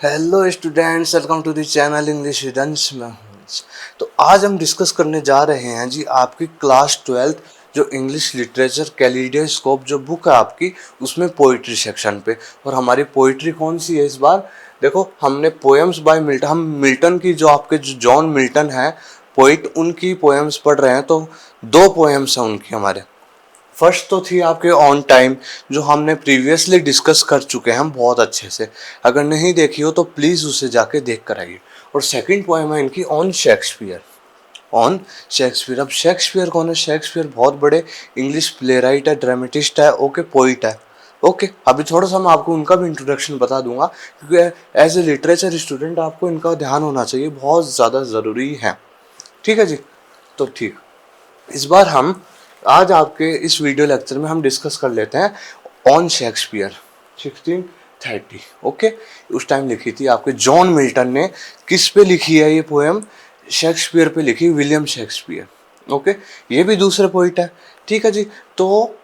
Hello students, welcome to the channel English रिडन्स में हूँ। तो आज हम डिस्कस करने जा रहे हैं जी आपकी क्लास 12th जो इंग्लिश लिटरेचर कैलिडोस्कोप जो बुक है आपकी, उसमें पोइट्री सेक्शन पे। और हमारी पोइट्री कौन सी है इस बार? देखो, हमने पोएम्स बाय मिल्टन, हम मिल्टन की जो आपके जो जॉन मिल्टन है पोइट, उनकी पोएम्स पढ़ रहे हैं। तो दो पोएम्स हैं उनकी हमारे। फर्स्ट तो थी आपके ऑन टाइम, जो हमने प्रीवियसली डिस्कस कर चुके हैं हम बहुत अच्छे से। अगर नहीं देखी हो तो प्लीज़ उसे जाके देख कर आइए। और सेकंड पोएम है इनकी ऑन शेक्सपियर। On Shakespeare. अब शेक्सपियर कौन है? शेक्सपियर बहुत बड़े इंग्लिश प्ले राइट है, ड्रामेटिस्ट है, ओके, पोइट है। ओके, अभी थोड़ा सा मैं आपको उनका भी इंट्रोडक्शन बता दूंगा, क्योंकि एज ए लिटरेचर स्टूडेंट आपको इनका ध्यान होना चाहिए, बहुत ज़्यादा ज़रूरी है। ठीक है जी। तो ठीक, इस बार हम आज आपके इस वीडियो लेक्चर में हम डिस्कस कर लेते हैं ऑन शेक्सपियर 1630। ओके, उस टाइम लिखी थी आपके जॉन मिल्टन ने। किस पे लिखी है ये पोएम? शेक्सपियर पे लिखी, विलियम शेक्सपियर। ओके, ये भी दूसरे पोइट है। ठीक है जी। तो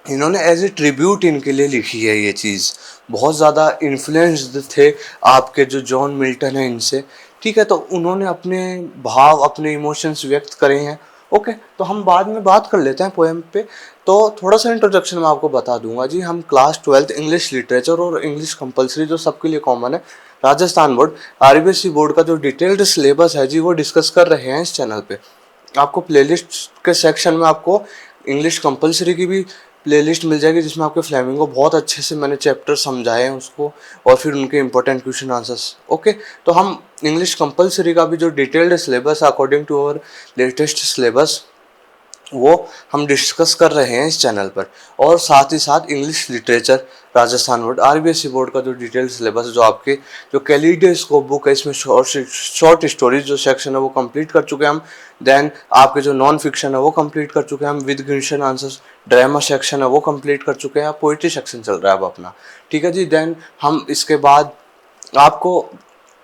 इन्होंने एज ए ट्रिब्यूट इनके लिए लिखी है ये चीज़। बहुत ज़्यादा इन्फ्लुएंस्ड थे आपके जो जॉन मिल्टन है इनसे। ठीक है, तो उन्होंने अपने भाव, अपने इमोशंस व्यक्त करे हैं। ओके, तो हम बाद में बात कर लेते हैं पोएम पे। तो थोड़ा सा इंट्रोडक्शन मैं आपको बता दूंगा जी। हम क्लास 12th इंग्लिश लिटरेचर और इंग्लिश कंपलसरी जो सबके लिए कॉमन है, राजस्थान बोर्ड आरबीएसई बोर्ड का जो डिटेल्ड सिलेबस है जी, वो डिस्कस कर रहे हैं इस चैनल पे। आपको प्लेलिस्ट के सेक्शन में आपको इंग्लिश कंपलसरी की भी प्लेलिस्ट मिल जाएगी, जिसमें आपके फ्लेमिंगो बहुत अच्छे से मैंने चैप्टर समझाए हैं उसको, और फिर उनके इंपॉर्टेंट क्वेश्चन आंसर्स। ओके, तो हम इंग्लिश कंपलसरी का भी जो detailed syllabus according to our latest syllabus, वो हम डिस्कस कर रहे हैं इस चैनल पर। और साथ ही साथ English literature Rajasthan board RBSE board का जो डिटेल्ड सिलेबस, जो आपके जो कैलिडोस्कोप बुक है, इसमें शॉर्ट स्टोरीज जो सेक्शन है वो कंप्लीट कर चुके हैं हम। देन आपके जो नॉन फिक्शन है वो कंप्लीट कर चुके हैं हम with question answers. Drama section है वो कंप्लीट कर चुके हैं। पोइट्री सेक्शन चल रहा है अब अपना। ठीक है जी। देन हम इसके बाद आपको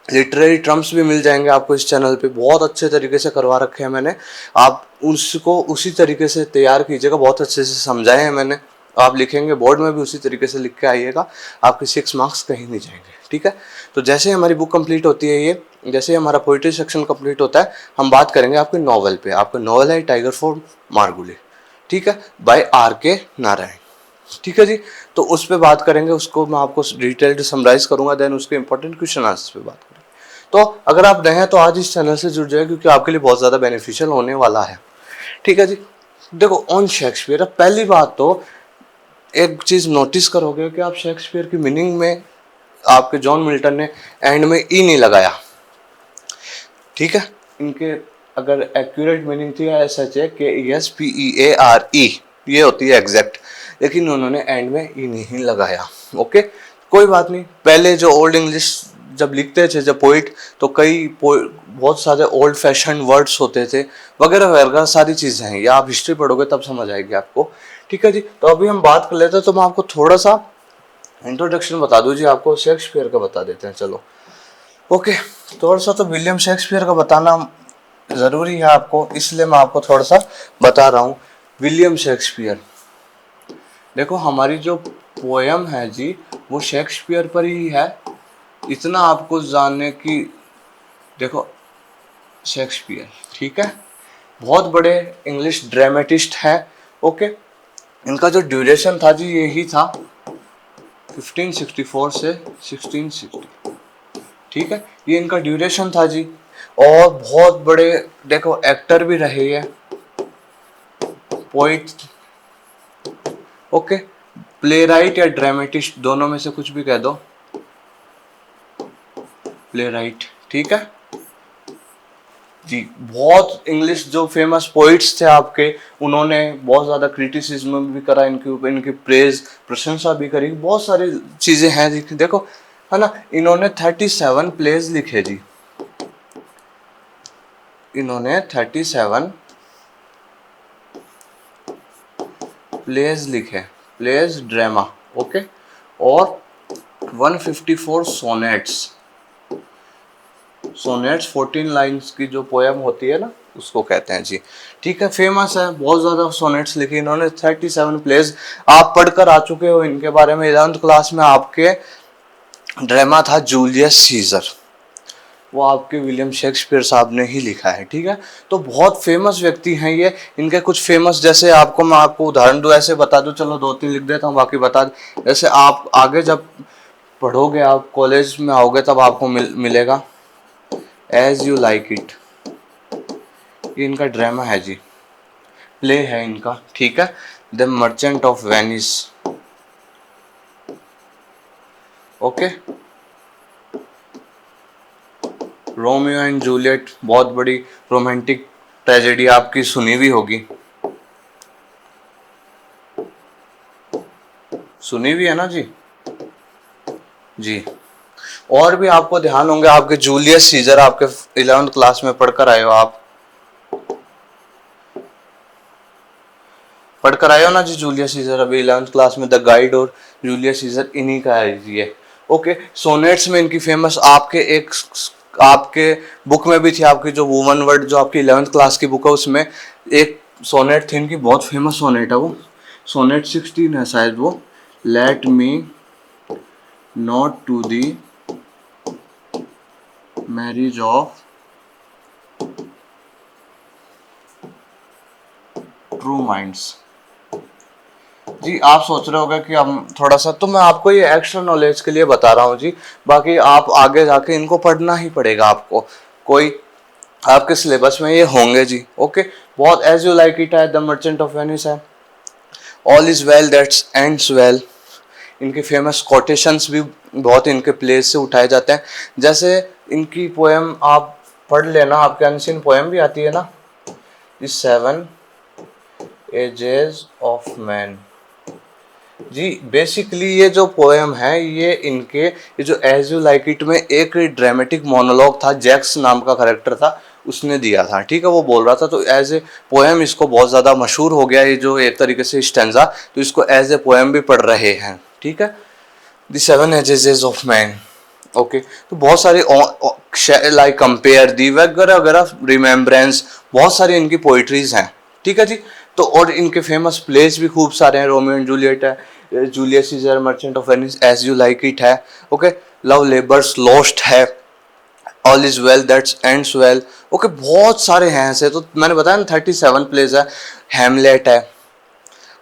लिटरेरी टर्म्स भी मिल जाएंगे आपको इस चैनल पे, बहुत अच्छे तरीके से करवा रखे हैं मैंने। आप उसको उसी तरीके से तैयार कीजिएगा, बहुत अच्छे से समझाए हैं मैंने। आप लिखेंगे बोर्ड में भी उसी तरीके से लिख के आइएगा, आपके 6 मार्क्स कहीं नहीं जाएंगे। ठीक है, तो जैसे ही हमारी बुक कंप्लीट होती है, ये जैसे ही हमारा पोइट्री सेक्शन कंप्लीट होता है, हम बात करेंगे आपके नॉवल पे। आपका नॉवल है टाइगर फॉर मारगुली, ठीक है, बाय आर.के. नारायण। ठीक है जी। तो उस पर बात करेंगे, उसको मैं आपको डिटेल्ड समराइज करूंगा, देन उसके इंपॉर्टेंट क्वेश्चन आंसर्स पे बात करेंगे। तो अगर आप नए हैं तो आज इस चैनल से जुड़ जाए, क्योंकि आपके लिए बहुत ज़्यादा बेनिफिशियल होने वाला है। ठीक है जी। देखो, ऑन शेक्सपियर, पहली बात तो एक चीज़ नोटिस करोगे कि आप शेक्सपियर की मीनिंग में आपके जॉन मिल्टन ने एंड में ई नहीं लगाया। ठीक है, इनके अगर एक्यूरेट मीनिंग थी एस एच ए के S P E A R E, ये होती है एग्जैक्ट, लेकिन उन्होंने एंड में ई नहीं लगाया। ओके, कोई बात नहीं। पहले जो ओल्ड इंग्लिश जब लिखते थे जब पोइट, तो बहुत सारे ओल्ड फैशन वर्ड्स होते थे वगैरह वगैरह, सारी चीज़ें हैं। ये आप हिस्ट्री पढ़ोगे तब समझ आएगी आपको। ठीक है जी। तो अभी हम बात कर लेते हैं, तो मैं आपको थोड़ा सा इंट्रोडक्शन बता दूँ जी, आपको शेक्सपियर का बता देते हैं। चलो, ओके, थोड़ा सा तो विलियम शेक्सपियर का बताना ज़रूरी है आपको, इसलिए मैं आपको थोड़ा सा बता रहा हूँ। विलियम शेक्सपियर, देखो हमारी जो पोएम है जी, वो शेक्सपियर पर ही है। इतना आपको जानने की, देखो शेक्सपियर, ठीक है, बहुत बड़े इंग्लिश ड्रामेटिस्ट है। ओके, इनका जो ड्यूरेशन था जी, यही था 1564 से 1660। ठीक है, ये इनका ड्यूरेशन था जी। और बहुत बड़े, देखो, एक्टर भी रहे हैं, पोइट, ओके, प्ले राइट या ड्रामेटिस्ट, दोनों में से कुछ भी कह दो, प्ले राइट। ठीक है जी। बहुत इंग्लिश जो फेमस पोइट्स थे आपके, उन्होंने बहुत ज़्यादा क्रिटिसिज्म भी करा इनके ऊपर, इनकी प्रेज, प्रशंसा भी करी, बहुत सारी चीज़ें हैं जी। देखो, है ना, इन्होंने 37 प्लेज लिखे जी। इन्होंने 37 प्लेज लिखे, प्लेज ड्रामा, ओके, और 154 सोनेट्स। सोनेट्स 14 लाइंस की जो पोएम होती है ना, उसको कहते हैं जी। ठीक है, फेमस है, बहुत ज़्यादा सोनेट्स लिखे इन्होंने। 37 प्लेज आप पढ़कर आ चुके हो इनके बारे में 11th क्लास में आपके ड्रामा था जूलियस सीजर, वो आपके विलियम शेक्सपियर साहब ने ही लिखा है, ठीक है। तो बहुत फेमस व्यक्ति हैं ये। इनके कुछ फेमस, जैसे आपको मैं आपको उदाहरण दूं, ऐसे बता दूं, चलो 2-3 लिख देता हूँ, बाकी बता दूं। जैसे आप आगे जब पढ़ोगे, आप कॉलेज में आओगे, तब आपको मिलेगा एज यू लाइक इट, ये इनका ड्रामा है जी, प्ले है इनका, ठीक है। The merchant of Venice, okay. Romeo and Juliet, बहुत बड़ी रोमांटिक ट्रेजेडी आपकी सुनी हुई होगी, सुनी हुई है ना जी, जी। और भी आपको ध्यान होंगे, आपके जूलियस सीजर आपके 11th क्लास में पढ़कर आए हो, आप पढ़कर आए हो ना जी जूलियस सीजर, अभी 11th क्लास में द गाइड और जूलियस सीजर इन्हीं का है ये, ओके। सोनेट्स में इनकी फेमस, आपके बुक में भी थी, आपकी जो वुमन वर्ड जो आपकी 11th क्लास की बुक है, उसमें एक सोनेट थी इनकी, बहुत फेमस सोनेट है वो, सोनेट 16 है शायद वो, let me not to the marriage of true minds. जी आप सोच रहे होंगे कि हम थोड़ा सा, तो मैं आपको ये एक्स्ट्रा नॉलेज के लिए बता रहा हूँ जी, बाकी आप आगे जाके इनको पढ़ना ही पड़ेगा आपको, कोई आपके सिलेबस में ये होंगे जी, ओके। बहुत एज यू लाइक इट है, द मर्चेंट ऑफ वेनिस है, all is well that's ends well, इनके फेमस कोटेशंस भी बहुत इनके प्लेस से उठाए जाते हैं। जैसे इनकी पोएम आप पढ़ लेना, आपके अनसीन पोएम भी आती है ना, इस 7 एजेस ऑफ मैन जी। बेसिकली ये जो पोएम है, ये जो एज यू लाइक इट में एक ड्रामेटिक मोनोलॉग था, जैक्स नाम का करेक्टर था, उसने दिया था, ठीक है, वो बोल रहा था, तो एज ए पोएम इसको बहुत ज़्यादा मशहूर हो गया ये जो एक तरीके से स्टैंजा, तो इसको एज ए पोएम भी पढ़ रहे हैं, ठीक है। The 7 ages of man, okay. तो बहुत सारे लाइक कंपेयर दी वगैरह वगैरह, रिमेम्बरेंस, बहुत सारी इनकी पोइट्रीज हैं, ठीक है जी। तो और इनके फेमस प्लेस भी खूब सारे हैं, रोमियो एंड जूलियट है, Julius Caesar, merchant of Venice, as you like it है, ओके, लव लेबर्स लॉस्ट है, all is well that's ends well, okay. बहुत सारे हैं ऐसे, तो मैंने बताया ना 37 प्लेस है, हैमलेट है,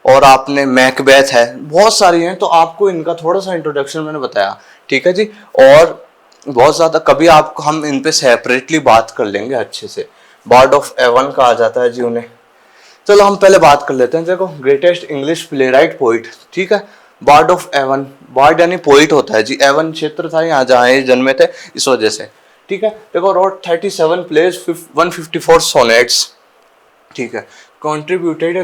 और आपने मैकबेथ है, बहुत सारी हैं, तो आपको इनका थोड़ा सा इंट्रोडक्शन मैंने बताया, ठीक है जी। और बहुत ज़्यादा कभी आप हम इन पे सेपरेटली बात कर लेंगे अच्छे से, बार्ड ऑफ एवन कहा जाता है जी उन्हें। चलो हम पहले बात कर लेते हैं, देखो greatest English play right poet, ठीक है, बार्ड ऑफ एवन, बार्ड यानी पोइट होता है जी, एवन क्षेत्र था यहाँ जहाँ ये जन्मे थे, इस वजह से, ठीक है। देखो रोट 37 प्लेस, 154 सोनेट्स, ठीक है, contributed a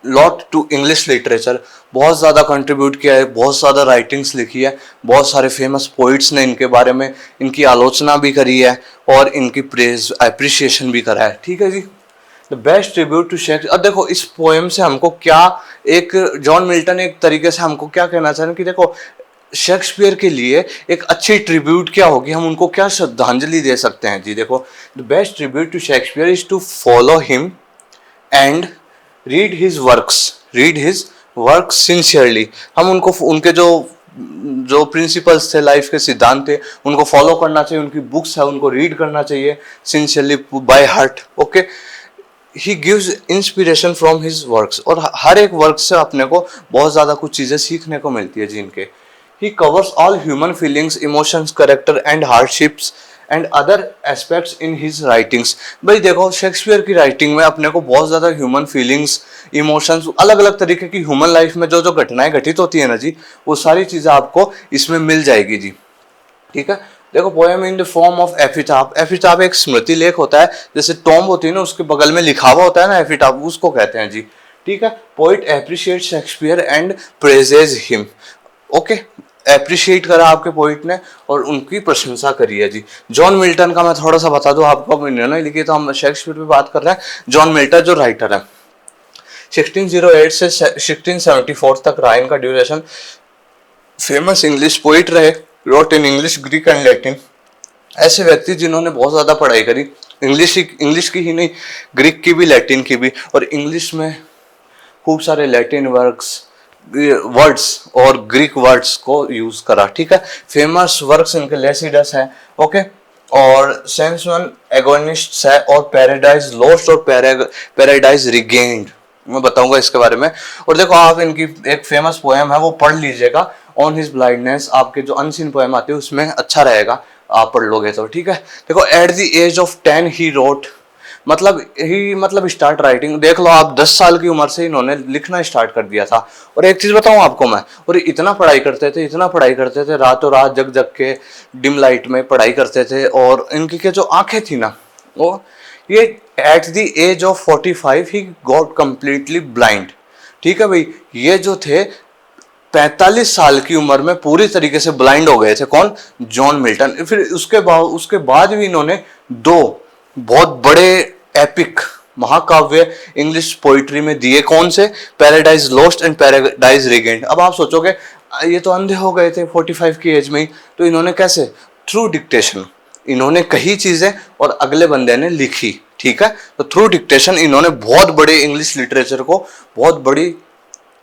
lot to English literature, बहुत ज़्यादा कंट्रीब्यूट किया है, बहुत ज़्यादा राइटिंग्स लिखी है, बहुत सारे फेमस पोइट्स ने इनके बारे में इनकी आलोचना भी करी है और इनकी प्रेज अप्रिसिएशन भी करा है, ठीक है जी। The best tribute to Shakespeare, अब देखो इस पोएम से हमको क्या, एक जॉन मिल्टन एक तरीके से हमको क्या कहना चाह रहे हैं कि देखो शेक्सपियर के लिए एक अच्छी ट्रिब्यूट क्या होगी, हम उनको क्या श्रद्धांजलि दे सकते हैं जी। देखो the best tribute to Shakespeare is to follow him and read his works sincerely, हम उनको उनके जो जो प्रिंसिपल्स थे, लाइफ के सिद्धांत थे, उनको फॉलो करना चाहिए, उनकी बुक्स है उनको रीड करना चाहिए sincerely, by heart, okay. He gives inspiration from his works, और हर एक वर्क से अपने को बहुत ज़्यादा कुछ चीज़ें सीखने को मिलती है जी इनके। ही covers all human feelings, emotions, character and hardships and other aspects in his writings. भाई देखो शेक्सपियर की राइटिंग में अपने को बहुत ज़्यादा ह्यूमन फीलिंग्स, इमोशंस, अलग अलग तरीके की ह्यूमन लाइफ में जो जो घटनाएं घटित होती है ना जी, वो सारी चीज़ें आपको इसमें मिल जाएगी जी, ठीक है। देखो poem in the form of epitaph, epitaph एक स्मृति लेख होता है, जैसे टॉम्ब होती है ना, उसके बगल में लिखा हुआ होता है ना एपिटाफ, उसको कहते हैं जी, ठीक है। Poet appreciate Shakespeare and praises him, okay, appreciate करा आपके पोइट ने और उनकी प्रशंसा करी है जी। जॉन मिल्टन का मैं थोड़ा सा बता दूं आपको, अब इन्होंने लिखी, तो हम शेक्सपियर पे बात कर रहे हैं। जॉन मिल्टन जो राइटर है 1608 से 1674 तक रहा इनका ड्यूरेशन, फेमस इंग्लिश पोइट रहे, wrote in English, Greek and Latin, ऐसे व्यक्ति जिन्होंने बहुत ज़्यादा पढ़ाई करी, इंग्लिश की ही नहीं, ग्रीक की भी, लैटिन की भी, और इंग्लिश में खूब सारे लैटिन वर्क्स, वर्ड्स और ग्रीक वर्ड्स को यूज करा, ठीक है। फेमस वर्क्स इनके लेसिडस है, ओके, और सेंस वन एगोनिस्ट है, और पैराडाइज लॉस्ट और पैराडाइज रिगेन्ड, मैं बताऊंगा इसके बारे में। और देखो आप इनकी एक फेमस पोएम है वो पढ़ लीजिएगा, ऑन हिज ब्लाइंडनेस, आपके जो अनसीन पोएम आती है उसमें अच्छा रहेगा आप पढ़ लोगे तो, ठीक है। देखो at the age of 10 he wrote, मतलब स्टार्ट राइटिंग, देख लो आप 10 साल की उम्र से इन्होंने लिखना स्टार्ट कर दिया था। और एक चीज बताऊं आपको मैं, और इतना पढ़ाई करते थे, इतना पढ़ाई करते थे, रातों रात जग जग के डिम लाइट में पढ़ाई करते थे। और इनकी के जो आंखें थी ना, वो ये at the age of 45 he got completely blind, ठीक है भाई। ये जो थे 45 साल की उम्र में पूरी तरीके से ब्लाइंड हो गए थे, कौन? John Milton. फिर उसके बाद भी इन्होंने दो बहुत बड़े एपिक महाकाव्य इंग्लिश पोइट्री में दिए, कौन से? Paradise lost and paradise regained. अब आप सोचोगे ये तो अंधे हो गए थे 45 की एज में ही, तो इन्होंने कैसे? थ्रू डिक्टेशन इन्होंने कही चीजें और अगले बंदे ने लिखी, ठीक है। तो थ्रू डिक्टेशन इन्होंने बहुत बड़े इंग्लिश लिटरेचर को बहुत बड़ी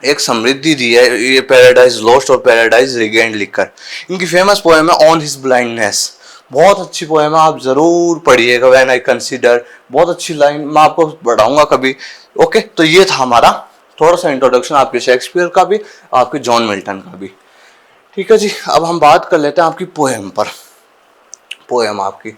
एक समृद्धि दी है, ये पैराडाइज लॉस्ट और पैराडाइज रिगेन्ड लिखकर। इनकी फेमस पोएम है ऑन हिज ब्लाइंडनेस, बहुत अच्छी पोएम है, आप जरूर पढ़िएगा। व्हेन आई कंसीडर, बहुत अच्छी लाइन, मैं आपको पढ़ाऊंगा कभी, ओके। तो ये था हमारा थोड़ा सा इंट्रोडक्शन आपके शेक्सपियर का भी, आपके जॉन मिल्टन का भी, ठीक है जी। अब हम बात कर लेते हैं आपकी पोएम पर। पोएम आपकी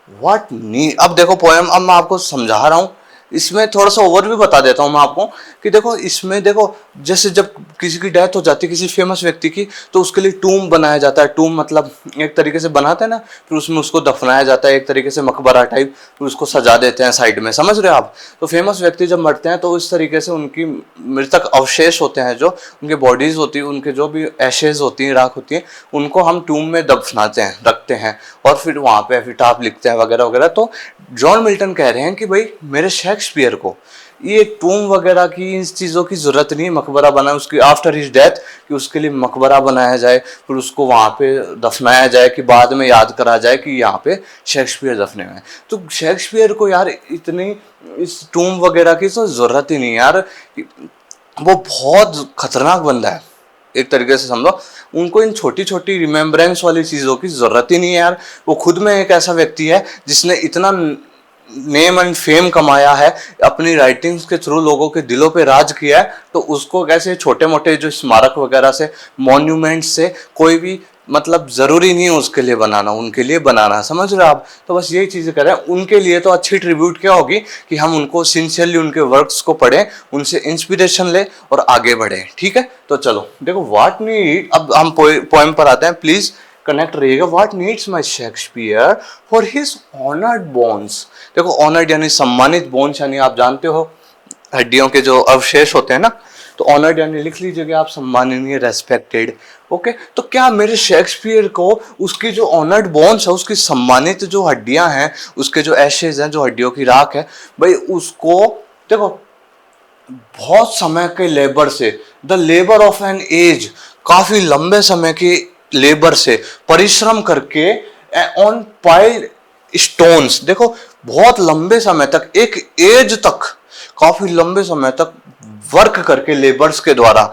व्हाट नीड, अब देखो पोएम, अब मैं आपको समझा रहा हूं, इसमें थोड़ा सा ओवरव्यू बता देता हूं मैं आपको कि देखो इसमें देखो, जैसे जब किसी की डेथ हो जाती है किसी फेमस व्यक्ति की, तो उसके लिए टूम बनाया जाता है। टूम मतलब एक तरीके से बनाते हैं ना, फिर उसमें उसको दफनाया जाता है, एक तरीके से मकबरा टाइप, फिर उसको सजा देते हैं साइड में, समझ रहे हो आप। तो फेमस व्यक्ति जब मरते हैं तो इस तरीके से उनकी मृतक अवशेष होते हैं, जो उनके बॉडीज होती है, उनके जो भी एशेज होती हैं, राख होती है, उनको हम टूम में दफनाते हैं, रखते हैं, और फिर वहां पे एपिटाफ लिखते हैं वगैरह वगैरह। तो जॉन मिल्टन कह रहे हैं कि भाई मेरे शेक्सपियर को ये टूम वगैरह की इन चीज़ों की जरूरत नहीं, मकबरा बना उसकी आफ्टर हिज डेथ, कि उसके लिए मकबरा बनाया जाए, फिर उसको वहाँ पे दफनाया जाए, कि बाद में याद करा जाए कि यहाँ पे शेक्सपियर दफने हुए हैं। तो शेक्सपियर को यार इतनी इस टूम वगैरह की तो जरूरत ही नहीं यार, वो बहुत खतरनाक बंदा है एक तरीके से समझो। उनको इन छोटी छोटी रिमेम्बरेंस वाली चीज़ों की जरूरत ही नहीं है यार। वो खुद में एक ऐसा व्यक्ति है जिसने इतना नेम एंड फेम कमाया है, अपनी राइटिंग्स के थ्रू लोगों के दिलों पे राज किया है। तो उसको कैसे छोटे मोटे जो स्मारक वगैरह से, मॉन्यूमेंट से कोई भी मतलब जरूरी नहीं है उसके लिए बनाना, उनके लिए बनाना, समझ रहे हो आप। तो बस यही चीजें करें उनके लिए। तो अच्छी ट्रिब्यूट क्या होगी कि हम उनको सिंसियरली उनके वर्क्स को पढ़ें, उनसे इंस्पिरेशन ले और आगे बढ़े, ठीक है। तो चलो देखो व्हाट नीड, अब हम पोएम पर आते हैं, प्लीज कनेक्ट रहिएगा। What needs my Shakespeare for his honoured bones. देखो ऑनर्ड यानी सम्मानित, बोन्स यानी आप जानते हो हड्डियों के जो अवशेष होते हैं ना, तो ऑनर्ड यानी लिख लीजिएगा आप, सम्माननीय, रेस्पेक्टेड, ओके। तो क्या मेरे शेक्सपियर को उसकी जो ऑनर्ड बोन्स है, उसकी सम्मानित जो हड्डियां हैं, उसके जो एशेज हैं, जो हड्डियों की राख है, भाई उसको देखो बहुत समय के लेबर से, the labour of an age, काफी लंबे समय की लेबर से, परिश्रम करके, ऑन पाइल्ड स्टोन्स, देखो बहुत लंबे समय तक, एक एज तक, काफी लंबे समय तक वर्क करके लेबर्स के द्वारा,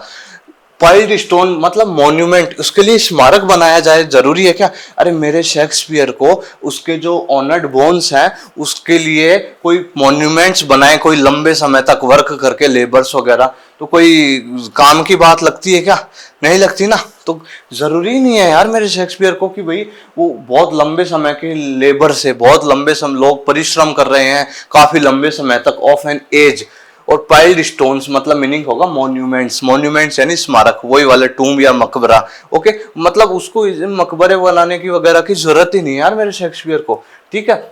पाइल्ड स्टोन मतलब मॉन्यूमेंट, उसके लिए स्मारक बनाया जाए, जरूरी है क्या? अरे मेरे शेक्सपियर को उसके जो ऑनर्ड बोन्स हैं उसके लिए कोई मॉन्यूमेंट्स बनाए, कोई लंबे समय तक वर्क करके लेबर्स वगैरह, तो कोई काम की बात लगती है क्या? नहीं लगती ना। तो जरूरी नहीं है यार मेरे शेक्सपियर को कि भाई वो बहुत लंबे समय के लेबर से, बहुत लंबे समय लोग परिश्रम कर रहे हैं काफी लंबे समय तक, ऑफ एन एज। और पाइल्ड स्टोन्स मतलब मीनिंग होगा मॉन्यूमेंट्स, मॉन्यूमेंट्स यानी स्मारक, वही वाले टूम या मकबरा, ओके। मतलब उसको मकबरे बनाने की वगैरह की जरूरत ही नहीं है यार मेरे शेक्सपियर को, ठीक है।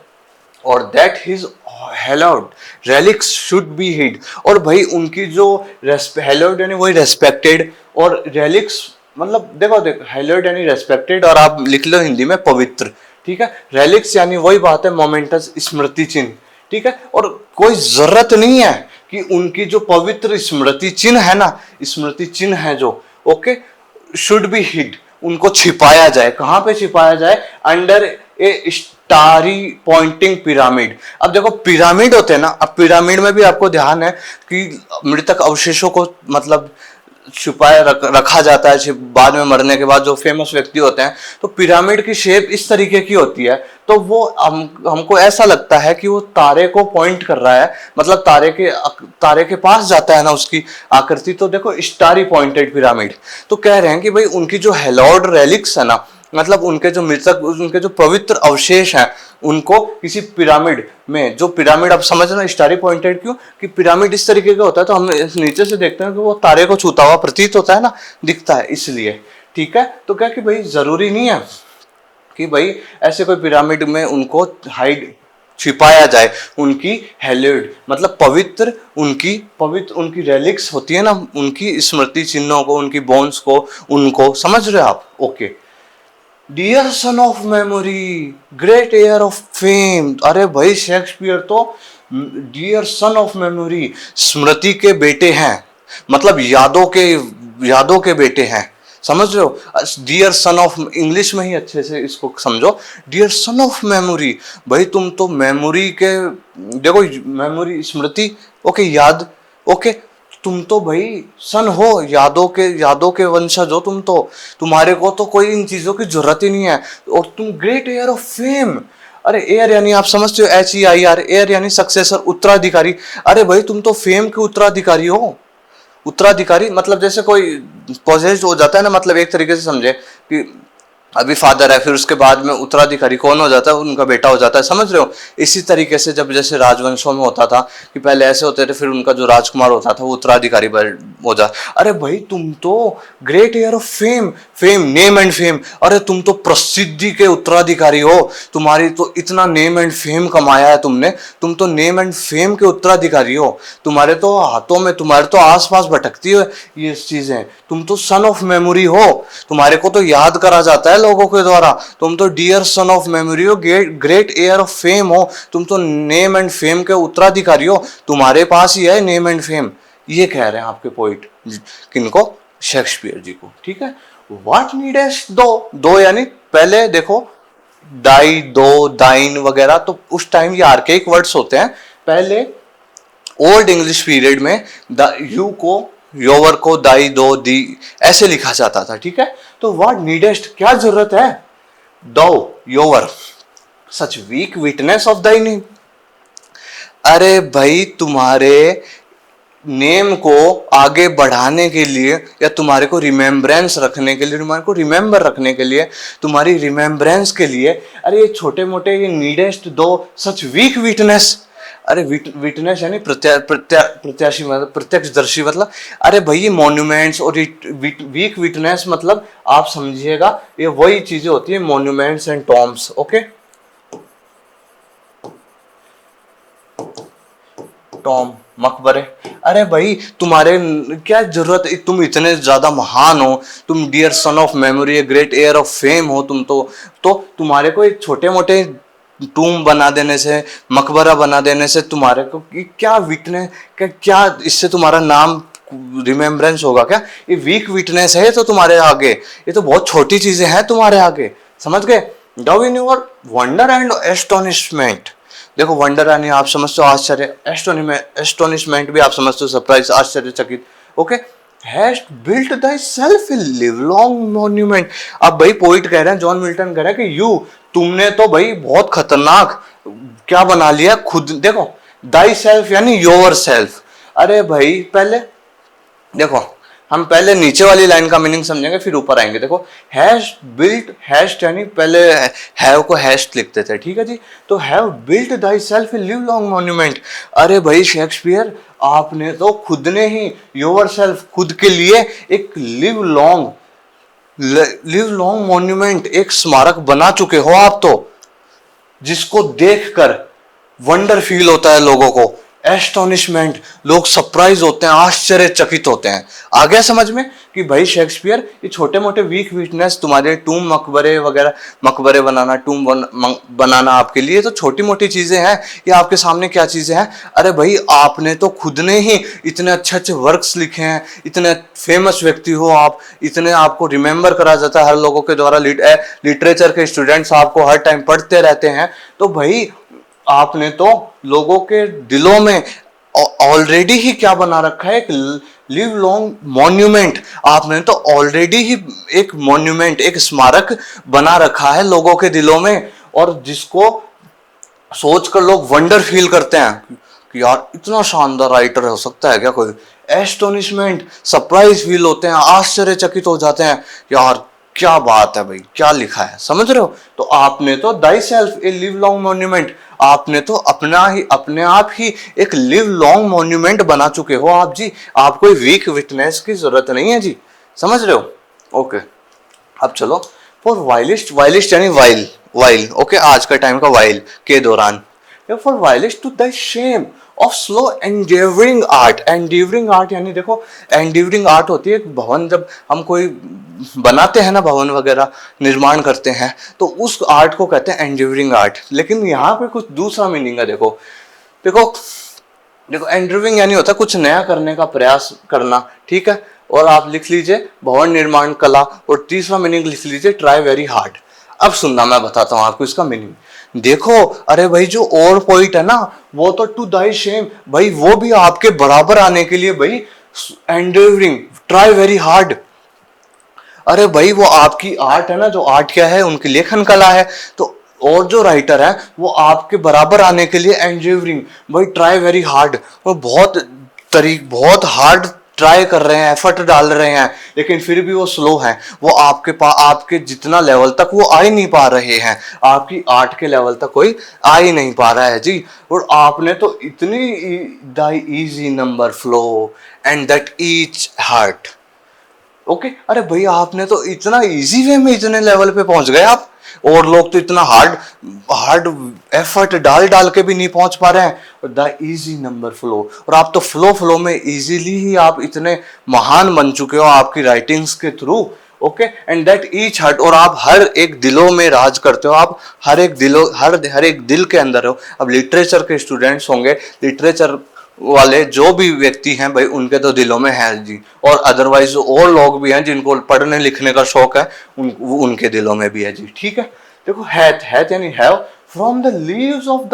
और that his hallowed relics should be hid, और भाई उनकी जो हेलोड यानी वही रेस्पेक्टेड, और रेलिक्स मतलब देखो हेलोड यानी रेस्पेक्टेड, और आप लिख लो हिंदी में पवित्र, ठीक है। रेलिक्स यानी वही बात है, मोमेंटस, स्मृति चिन्ह, ठीक है। और कोई जरूरत नहीं है कि उनकी जो पवित्र स्मृति चिन्ह है ना, स्मृति चिन्ह है जो, ओके, शुड बी हिड, उनको छिपाया जाए। कहां पे छिपाया जाए? अंडर ए स्टारी पॉइंटिंग पिरामिड। अब देखो पिरामिड होते हैं ना, अब पिरामिड में भी आपको ध्यान है कि मृतक अवशेषों को मतलब छुपाए रखा जाता है बाद में मरने के बाद जो फेमस व्यक्ति होते हैं, तो पिरामिड की शेप इस तरीके की होती है। तो वो हमको ऐसा लगता है कि वो तारे को पॉइंट कर रहा है, मतलब तारे के पास जाता है ना उसकी आकृति। तो देखो स्टारी पॉइंटेड पिरामिड। तो कह रहे हैं कि भाई उनकी जो हेलॉर्ड रेलिक्स है ना, मतलब उनके जो मृतक, उनके जो पवित्र अवशेष हैं, उनको किसी पिरामिड में, जो पिरामिड आप समझना स्टारी पॉइंटेड क्यों, कि पिरामिड इस तरीके का होता है तो हम नीचे से देखते हैं कि वो तारे को छूता हुआ प्रतीत होता है ना, दिखता है, इसलिए। ठीक है, तो क्या कि भाई जरूरी नहीं है कि भाई ऐसे कोई पिरामिड में उनको हाइड छिपाया जाए, उनकी हेलिड मतलब पवित्र उनकी रेलिक्स होती है ना, उनकी स्मृति चिन्हों को, उनकी बोन्स को, उनको समझ रहे हो आप? Okay. Dear son of memory, great heir of fame. अरे भाई शेक्सपियर तो डियर सन ऑफ मेमोरी, स्मृति के बेटे हैं, मतलब यादों के बेटे हैं, समझ रहे हो? डियर सन ऑफ, इंग्लिश में ही अच्छे से इसको समझो, डियर सन ऑफ मेमोरी। भाई तुम तो मेमोरी के, देखो मेमोरी स्मृति, ओके, याद, ओके, तुम तो भाई सन हो, यादों के वंशज हो तुम तो, तुम्हारे को तो कोई इन चीजों की जरूरत ही नहीं है, और तुम ग्रेट एयर ऑफ फेम। अरे एयर यानी आप समझते हो, HEIR, एयर यानी सक्सेसर, उत्तराधिकारी। अरे भाई तुम तो फेम के उत्तराधिकारी हो। उत्तराधिकारी मतलब जैसे कोई पोजेस्ड हो जाता है ना, मतलब एक तरीके से समझे कि अभी फादर है, फिर उसके बाद में उत्तराधिकारी कौन हो जाता है? उनका बेटा हो जाता है, समझ रहे हो? इसी तरीके से जब जैसे राजवंशों में होता था कि पहले ऐसे होते थे, फिर उनका जो राजकुमार होता था वो उत्तराधिकारी हो जा। अरे भाई तुम तो great heir of fame name and fame, अरे तुम तो प्रसिद्धि के उत्तराधिकारी हो, तुम्हारी तो इतना नेम एंड फेम कमाया है तुमने, तुम तो नेम एंड फेम के उत्तराधिकारी हो, तुम्हारे तो हाथों में, तुम्हारे तो आसपास भटकती है ये चीजें, तुम तो सन ऑफ मेमोरी हो, तुम्हारे को तो याद करा जाता है लोगों के द्वारा, तुम तो डियर सन ऑफ मेमोरी हो, ग्रेट एयर ऑफ फेम हो, तुम तो नेम एंड फेम के उत्तराधिकारी हो, तुम्हारे पास ही है नेम एंड फेम। ये कह रहे हैं आपके पोइट, किनको? शेक्सपियर जी को। ठीक है, व्हाट नीडेस्ट दो यानी पहले देखो डाई, दो, दाइन वगैरह, तो उस टाइम ये आर्केइक वर्ड्स होते हैं। पहले ओल्ड इंग्लिश पीरियड में यू को, योवर को, दाई, दो, दी ऐसे लिखा जाता था। ठीक है, तो व्हाट नीडेस्ट क्या जरूरत है? दो, योवर, such weak witness of thy name. अरे भाई तुम्हारे नेम को आगे बढ़ाने के लिए, या तुम्हारे को रिमेम्बरेंस रखने के लिए, तुम्हारे को रिमेम्बर रखने के लिए, तुम्हारी रिमेम्बरेंस के लिए, अरे ये छोटे मोटे ये नीडेस्ट दो सच वीक विटनेस। अरे विटनेस यानी प्रत्याशी, मतलब प्रत्यक्षदर्शी, मतलब अरे भाई ये मॉन्यूमेंट्स और वीक विटनेस, मतलब आप समझिएगा ये वही चीजें होती है, monuments and tombs. Okay, Tom, मकबरे। अरे भाई तुम्हारे क्या जरूरत है, तुम इतने ज्यादा महान हो, तुम dear son of memory, great heir of fame हो तुम तो तुम्हारे को एक छोटे मोटे टूम बना देने से, मकबरा बना देने से तुम्हारे को क्या विटनेस, क्या इससे तुम्हारा नाम रिमेम्बरेंस होगा क्या? ये वीक विटनेस है तो तुम्हारे आगे, ये तो बहुत छोटी चीजें हैं तुम्हारे आगे, समझ गए? Dove in your wonder and astonishment. देखो वंडर यानी आप समझते हो आश्चर्य, एस्टोनिशमेंट भी आप समझते हो सरप्राइज, आश्चर्यचकित। Okay, heist built thyself a livelong monument। अब भाई पोइट कह रहे हैं, जॉन मिल्टन कह रहे हैं कि तुमने तो भाई बहुत खतरनाक क्या बना लिया खुद। देखो दाई सेल्फ यानी योर सेल्फ। अरे भाई पहले देखो, हम पहले नीचे वाली लाइन का मीनिंग समझेंगे फिर ऊपर आएंगे। देखो हैश बिल्ट, हैस्ट यानी पहले हैव को हैस्ट लिखते थे, ठीक है जी, तो have built thy self A live long monument. अरे भाई शेक्सपियर आपने तो खुद ने ही योर सेल्फ, खुद के लिए एक लिव लॉन्ग मॉन्यूमेंट, एक स्मारक बना चुके हो आप तो, जिसको देखकर वंडर फील होता है लोगों को, एस्टोनिशमेंट, लोग सरप्राइज होते हैं, आश्चर्यचकित होते हैं। आ गया समझ में कि भाई शेक्सपियर ये छोटे मोटे वीक वीकनेस, तुम्हारे टूम मकबरे वगैरह, मकबरे बनाना, टूम बनाना आपके लिए तो छोटी मोटी चीजें हैं, ये आपके सामने क्या चीजें हैं? अरे भाई आपने तो खुद ने ही इतने अच्छे अच्छे वर्क्स लिखे हैं, इतने फेमस व्यक्ति हो आप, इतने आपको रिमेम्बर करा जाता है हर लोगों के द्वारा, लिटरेचर के स्टूडेंट्स आपको हर टाइम पढ़ते रहते हैं, तो भाई आपने तो लोगों के दिलों में ऑलरेडी ही क्या बना रखा है, एक लिव लॉन्ग मॉन्यूमेंट। आपने तो ऑलरेडी ही एक मॉन्यूमेंट, एक स्मारक बना रखा है लोगों के दिलों में, और जिसको सोचकर लोग वंडर फील करते हैं कि यार इतना शानदार राइटर हो सकता है क्या कोई। एस्टोनिशमेंट, सरप्राइज फील होते हैं, आश्चर्यचकित हो जाते हैं, यार क्या बात है भाई, क्या लिखा है, समझ रहे हो। तो आपने तो दाई सेल्फ ए लिव लॉन्ग मॉन्यूमेंट, आपने तो अपने आप ही एक लिव लॉन्ग मॉन्यूमेंट बना चुके हो आप जी। आप कोई वीक विटनेस की जरूरत नहीं है जी, समझ रहे हो। ओके, अब चलो फॉर वाइलिस्ट, वाइलिस्ट यानी वाइल, वाइल ओके, आज का टाइम का वाइल के दौरान। For whilst to the shame of slow endeavouring art. Endeavouring art यानी देखो, एंडेवरिंग आर्ट होती है भवन, जब हम कोई बनाते हैं ना, भवन वगैरह निर्माण करते हैं, तो उस आर्ट को कहते हैं एंडेवरिंग आर्ट। लेकिन यहाँ पे कुछ दूसरा मीनिंग है। देखो देखो देखो, एंडेवरिंग यानी होता है कुछ नया करने का प्रयास करना, ठीक है। और आप लिख लीजिए भवन निर्माण कला, और तीसरा मीनिंग लिख लीजिए ट्राई वेरी हार्ड। अब सुनना, मैं बताता हूं आपको इसका मीनिंग। देखो, अरे भाई जो और पॉइंट है ना, वो तो टू दाई शेम, भाई वो भी आपके बराबर आने के लिए भाई एंडेवरिंग, ट्राई वेरी हार्ड। अरे भाई वो आपकी आर्ट है ना, जो आर्ट क्या है, उनकी लेखन कला है। तो और जो राइटर है वो आपके बराबर आने के लिए एंडेवरिंग, भाई ट्राई वेरी हार्ड, वो बहुत हार्ड ट्राई कर रहे हैं, एफर्ट डाल रहे हैं, लेकिन फिर भी वो स्लो हैं। वो आपके पास, आपके जितना लेवल तक वो आ ही नहीं पा रहे हैं, आपकी आर्ट के लेवल तक कोई आ ही नहीं पा रहा है जी। और आपने तो इतनी the easy number flow and that each heart, okay. अरे भैया आपने तो इतना इजी वे में इतने लेवल पे पहुंच गए आप, और लोग तो इतना हार्ड हार्ड एफर्ट डाल डाल के भी नहीं पहुंच पा रहे हैं। द इजी नंबर फ्लो, और आप तो फ्लो में इजीली ही आप इतने महान बन चुके हो आपकी राइटिंग्स के through, okay. And that each heart, और आप हर एक दिलों में राज करते हो, आप हर एक दिल के अंदर हो। अब लिटरेचर के स्टूडेंट्स होंगे, लिटरेचर वाले जो भी व्यक्ति हैं भाई, उनके तो दिलों में है जी। और अदरवाइज और लोग भी हैं जिनको पढ़ने लिखने का शौक है, उनके दिलों में भी है जी, ठीक है। देखो हैथ यानी have, from the leaves of the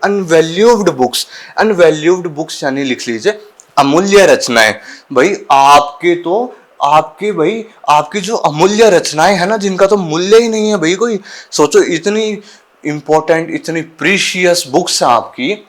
unvalued books. Unvalued books यानी लिख लीजिए अमूल्य रचनाएं। भाई आपकी जो अमूल्य रचनाएं है ना, जिनका तो मूल्य ही नहीं है भाई कोई। सोचो इतनी इंपॉर्टेंट, इतनी प्रीशियस बुक्स है आपकी,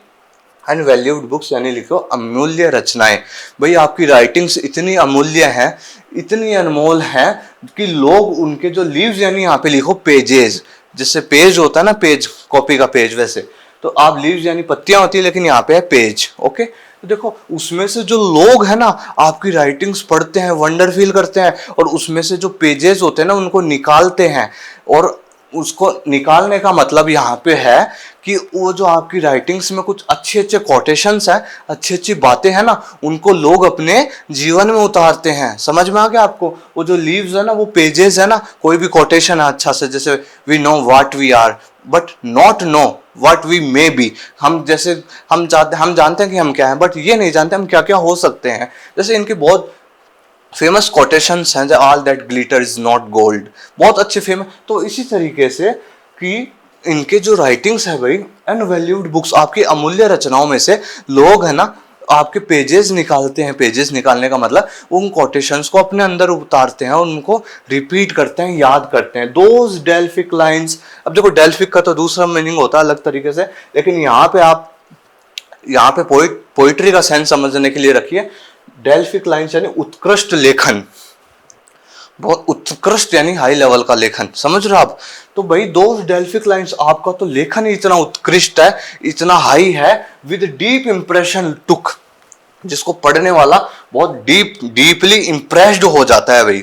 अनवैल्यूड बुक्स यानी लिखो अमूल्य रचनाएं। भाई आपकी राइटिंग्स इतनी अमूल्य हैं, इतनी अनमोल हैं कि लोग उनके जो लीव्स यानी यहाँ पे लिखो पेजेस, जैसे पेज होता है ना, पेज कॉपी का पेज, वैसे तो आप लीव्स यानी पत्तियां होती है, लेकिन यहाँ पे है पेज, ओके। तो देखो उसमें से जो लोग हैं ना, आपकी राइटिंग्स पढ़ते हैं, वंडर फील करते हैं, और उसमें से जो पेजेस होते हैं ना, उनको निकालते हैं। और उसको निकालने का मतलब यहाँ पे है कि वो जो आपकी राइटिंग्स में कुछ अच्छे अच्छे कोटेशंस हैं, अच्छी अच्छी बातें हैं ना, उनको लोग अपने जीवन में उतारते हैं। समझ में आ गया आपको। वो जो लीव्स है ना, वो पेजेस है ना, कोई भी कोटेशन है अच्छा से, जैसे we know what we are but not know what we may be. हम जानते हैं कि हम क्या हैं, बट ये नहीं जानते हम क्या क्या हो सकते हैं। जैसे इनकी बहुत फेमस कोटेशंस हैं, all that glitter is not gold, बहुत अच्छे फेमस। तो इसी तरीके से कि इनके जो राइटिंग्स है भाई, अनवैल्यूड बुक्स, आपकी अमूल्य रचनाओं में से लोग है ना आपके पेजेस निकालते हैं। पेजेस निकालने का मतलब उन कोटेशंस को अपने अंदर उतारते हैं, उनको रिपीट करते हैं, याद करते हैं। Those Delphic lines. अब देखो डेल्फिक का तो दूसरा मीनिंग होता है अलग तरीके से, लेकिन यहाँ पे पोइट्री का सेंस समझने के लिए रखिए। डेल्फिक लाइन्स यानी उत्कृष्ट लेखन, बहुत उत्कृष्ट यानी हाई लेवल का लेखन, समझ रहे हो आप। तो भाई दो डेल्फिक लाइन्स, आपका तो लेखन ही इतना उत्कृष्ट है, इतना हाई है, विद डीप इंप्रेशन टुक, जिसको पढ़ने वाला बहुत डीपली इंप्रेस्ड हो जाता है भाई।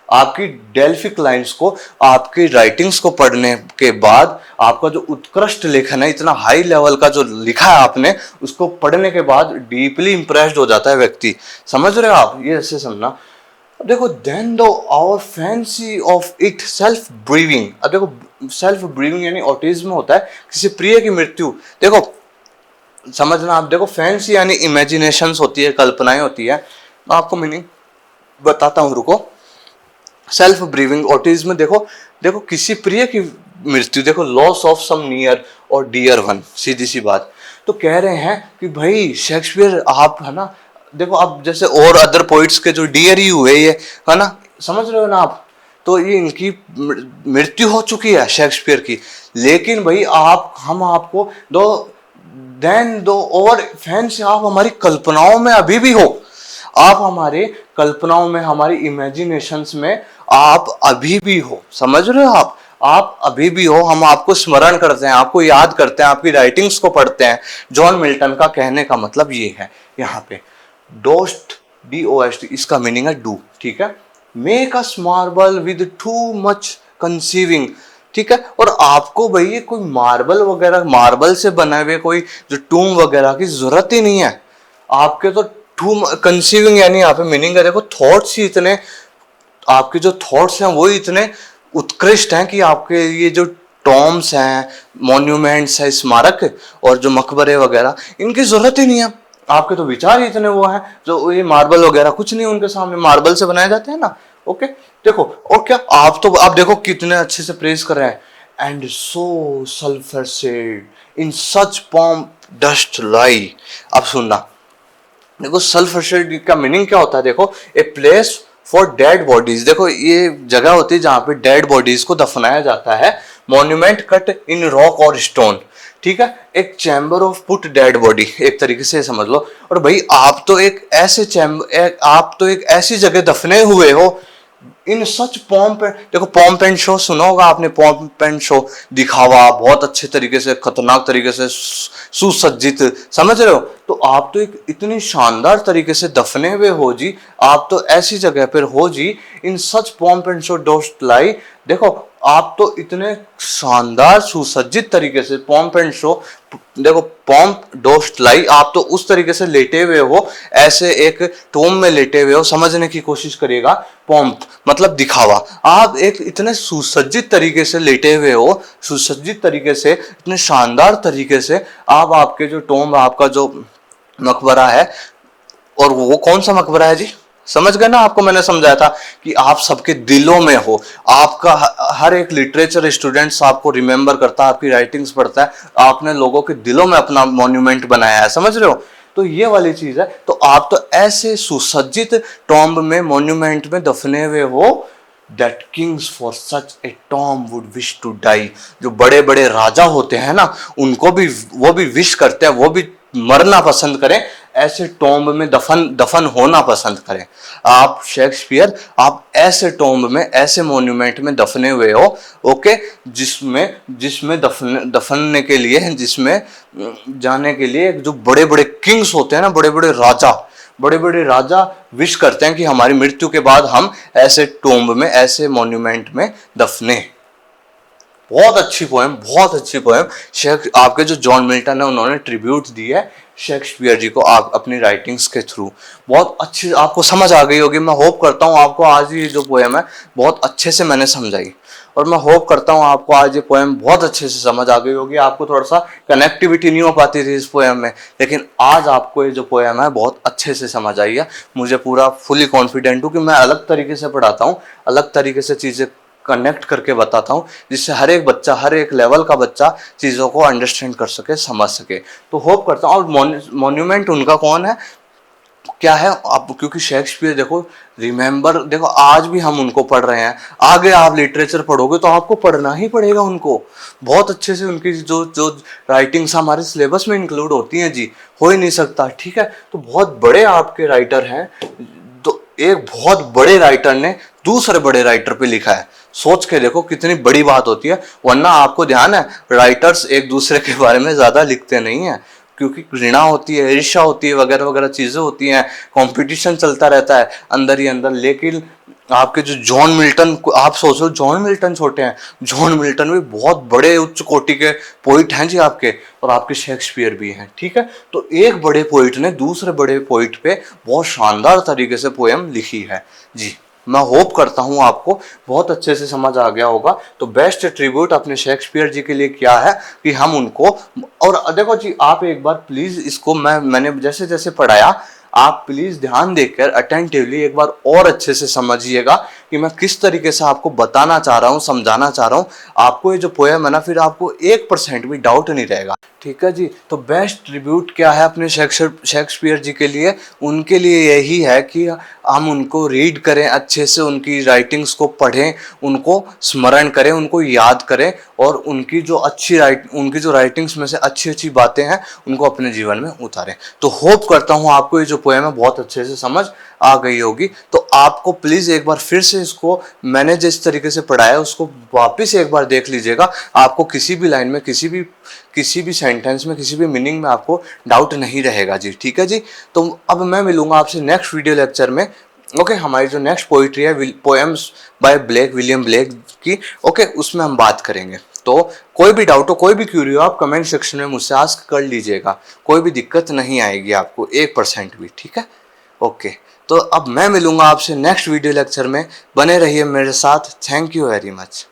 आपकी डेल्फिक लाइन्स को, आपकी राइटिंग्स को पढ़ने के बाद, आपका जो उत्कृष्ट लेखन है, इतना हाई लेवल का जो लिखा है आपने, उसको पढ़ने के बाद डीपली इंप्रेस्ड हो जाता है व्यक्ति। समझ रहे हो आप, ये ऐसे समझना। अब देखो then thou our fancy of itself bereaving. अब देखो सेल्फ ब्रीविंग यानी ऑटिज्म होता है किसी प्रिय की मृत्यु। देखो समझना आप, देखो फैंसी यानी इमेजिनेशंस होती है, कल्पनाएं होती है। मैं आपको मीनिंग बताता हूँ, रुको। सेल्फ ब्रीविंग ऑटिज्म, देखो किसी प्रिय की मृत्यु, देखो लॉस ऑफ सम नियर और डियर वन, सीधी सी बात। तो कह रहे हैं कि भाई शेक्सपियर आप है ना, देखो अब जैसे और अदर पोइट्स के जो डियर ही हुए ये, है ना, समझ रहे हो ना आप, तो ये इनकी मृत्यु हो चुकी है शेक्सपियर की, लेकिन भाई आप हम आपको दो देन दो और फैंस आप हमारी कल्पनाओं में अभी भी हो, आप हमारे कल्पनाओं में, हमारी इमेजिनेशंस में आप अभी भी हो, समझ रहे हो आप अभी भी हो। हम आपको स्मरण करते हैं, आपको याद करते हैं, आपकी राइटिंग्स को पढ़ते हैं। जॉन मिल्टन का कहने का मतलब ये है यहाँ पे, डोस्ट DOST इसका मीनिंग है डू, ठीक है, make us marble with too much conceiving, ठीक है। और आपको भाई ये कोई मार्बल वगैरह, मार्बल से बने हुए कोई जो टूम वगैरह की जरूरत ही नहीं है आपके, तो टू कंसीविंग यानी यहाँ पे मीनिंग है, देखो थॉट्स ही इतने, आपके जो थॉट्स हैं वो इतने उत्कृष्ट हैं कि आपके ये जो टॉम्स हैं, मॉन्यूमेंट्स है, स्मारक और जो मकबरे वगैरह, इनकी जरूरत ही नहीं है। आपके तो विचार ही इतने वो हैं, जो ये मार्बल वगैरह कुछ नहीं उनके सामने, मार्बल से बनाए जाते हैं ना। ओके, देखो और क्या, आप देखो कितने अच्छे से प्रेज कर रहे हैं, and so sepulchred in such pomp dost lie. अब सुनना, देखो सल्फर शेड का मीनिंग क्या होता है, देखो a place for dead bodies, देखो ये जगह होती है जहां पे डेड बॉडीज को दफनाया जाता है, मॉन्यूमेंट कट इन रॉक और स्टोन, ठीक है, एक chamber of put dead body, एक तरीके से समझ लो। और भाई आप तो एक ऐसे आप तो एक ऐसी जगह दफने हुए हो इन सच पॉम्प, देखो पॉम्प एंड शो सुना होगा आपने, पॉम्प एंड शो, दिखावा, बहुत अच्छे तरीके से, खतरनाक तरीके से सुसज्जित, समझ रहे हो, तो आप तो एक इतनी शानदार तरीके से दफने हुए हो जी, आप तो ऐसी जगह पर हो जी, इन सच पॉम्प एंड शो डोस्ट लाई, देखो आप तो इतने शानदार सुसज्जित तरीके से, पॉम्प एंड शो, देखो पॉम्प डोस्ट लाई, आप तो उस तरीके से लेटे हुए हो, ऐसे एक टोम में लेटे हुए हो, समझने की कोशिश करिएगा, पॉम्प मतलब दिखावा, आप एक इतने सुसज्जित तरीके से लेटे हुए हो, सुसज्जित तरीके से, इतने शानदार तरीके से, आप आपके जो टोम, आपका जो मकबरा है, और वो कौन सा मकबरा है जी, समझ गए ना, आपको मैंने समझाया था कि आप सबके दिलों में हो, आपका हर एक लिटरेचर स्टूडेंट्स आपको रिमेंबर करता है, आपकी राइटिंग्स पढ़ता है, आपने लोगों के दिलों में अपना मॉन्यूमेंट बनाया है, समझ रहे हो, तो ये वाली चीज है। तो आप तो ऐसे सुसज्जित टॉम्ब में, मॉन्यूमेंट में दफने हुए हो, that kings for such a tomb would wish to die, जो बड़े बड़े राजा होते हैं ना, उनको भी वो भी विश करते हैं, वो भी मरना पसंद करें, ऐसे टॉम्ब में दफन होना पसंद करें। आप शेक्सपियर, आप ऐसे टॉम्ब में, ऐसे मॉन्यूमेंट में दफने हुए हो, ओके, जिसमें जिसमें दफनने के लिए, जिसमें जाने के लिए जो बड़े बड़े किंग्स होते हैं ना, बड़े बड़े राजा विश करते हैं कि हमारी मृत्यु के बाद हम ऐसे टॉम्ब में, ऐसे मॉन्यूमेंट में दफने। बहुत अच्छी पोएम, बहुत अच्छी पोएम। आपके जो जॉन मिल्टन है, उन्होंने ट्रिब्यूट दी है शेक्सपियर जी को, आप अपनी राइटिंग्स के थ्रू, बहुत अच्छी आपको समझ आ गई होगी। मैं होप करता हूँ आपको आज ये जो पोएम है बहुत अच्छे से मैंने समझाई, और मैं होप करता हूँ आपको आज ये पोएम बहुत अच्छे से समझ आ गई होगी। आपको थोड़ा सा कनेक्टिविटी नहीं हो पाती थी इस पोएम में, लेकिन आज आपको ये जो पोएम है बहुत अच्छे से समझ आई है। मुझे पूरा फुली कॉन्फिडेंट हूँ कि मैं अलग तरीके से पढ़ाता हूँ, अलग तरीके से चीज़ें कनेक्ट करके बताता हूँ, जिससे हर एक बच्चा, हर एक लेवल का बच्चा चीज़ों को अंडरस्टैंड कर सके, समझ सके। तो होप करता हूँ। और मॉन्यूमेंट उनका कौन है, क्या है, आप क्योंकि शेक्सपियर देखो, रिमेंबर, देखो आज भी हम उनको पढ़ रहे हैं, आगे आप लिटरेचर पढ़ोगे तो आपको पढ़ना ही पड़ेगा उनको बहुत अच्छे से। उनकी जो जो राइटिंग्स हमारे सिलेबस में इंक्लूड होती हैं जी, हो ही नहीं सकता, ठीक है। तो बहुत बड़े आपके राइटर हैं, तो एक बहुत बड़े राइटर ने दूसरे बड़े राइटर पे लिखा है, सोच के देखो कितनी बड़ी बात होती है। वरना आपको ध्यान है, राइटर्स एक दूसरे के बारे में ज्यादा लिखते नहीं है, क्योंकि घृणा होती है, ईर्ष्या होती है, वगैरह वगैरह चीजें होती हैं, कंपटीशन चलता रहता है अंदर ही अंदर। लेकिन आपके जो जॉन मिल्टन, आप सोचो जॉन मिल्टन छोटे हैं, जॉन मिल्टन भी बहुत बड़े उच्च कोटि के पोइट हैं जी आपके, और आपके शेक्सपियर भी हैं, ठीक है। तो एक बड़े पोइट ने दूसरे बड़े पोइट पे बहुत शानदार तरीके से पोएम लिखी है जी। मैं होप करता हूं आपको बहुत अच्छे से समझ आ गया होगा। तो बेस्ट ट्रिब्यूट अपने शेक्सपियर जी के लिए क्या है कि हम उनको, और देखो जी आप एक बार प्लीज इसको, मैंने जैसे जैसे पढ़ाया, आप प्लीज ध्यान देकर अटेंटिवली एक बार और अच्छे से समझिएगा कि मैं किस तरीके से आपको बताना चाह रहा हूँ, समझाना चाह रहा हूँ। आपको ये जो पोएम है ना, फिर आपको 1% भी डाउट नहीं रहेगा। ठीक है जी। तो बेस्ट ट्रिब्यूट क्या है अपने शेक्सपियर जी के लिए? उनके लिए यही है कि हम उनको रीड करें अच्छे से, उनकी राइटिंग्स को पढ़ें, उनको स्मरण करें, उनको याद करें, और उनकी जो राइटिंग्स में से अच्छी अच्छी बातें हैं उनको अपने जीवन में उतारें। तो होप करता हूँ आपको ये जो पोएम है बहुत अच्छे से समझ आ गई होगी। तो आपको प्लीज़ एक बार फिर से इसको मैंने जिस तरीके से पढ़ाया उसको वापस एक बार देख लीजिएगा। आपको किसी भी लाइन में, किसी भी सेंटेंस में, किसी भी मीनिंग में आपको डाउट नहीं रहेगा जी। ठीक है जी। तो अब मैं मिलूंगा आपसे नेक्स्ट वीडियो लेक्चर में। ओके, हमारी जो नेक्स्ट पोइट्री है पोएम्स बाय विलियम ब्लेक की, ओके, उसमें हम बात करेंगे। तो कोई भी डाउट हो, कोई भी क्यूरी हो, आप कमेंट सेक्शन में मुझसे आस्क कर लीजिएगा। कोई भी दिक्कत नहीं आएगी आपको 1% भी। ठीक है, ओके। तो अब मैं मिलूंगा आपसे नेक्स्ट वीडियो लेक्चर में। बने रहिए मेरे साथ। Thank you very much.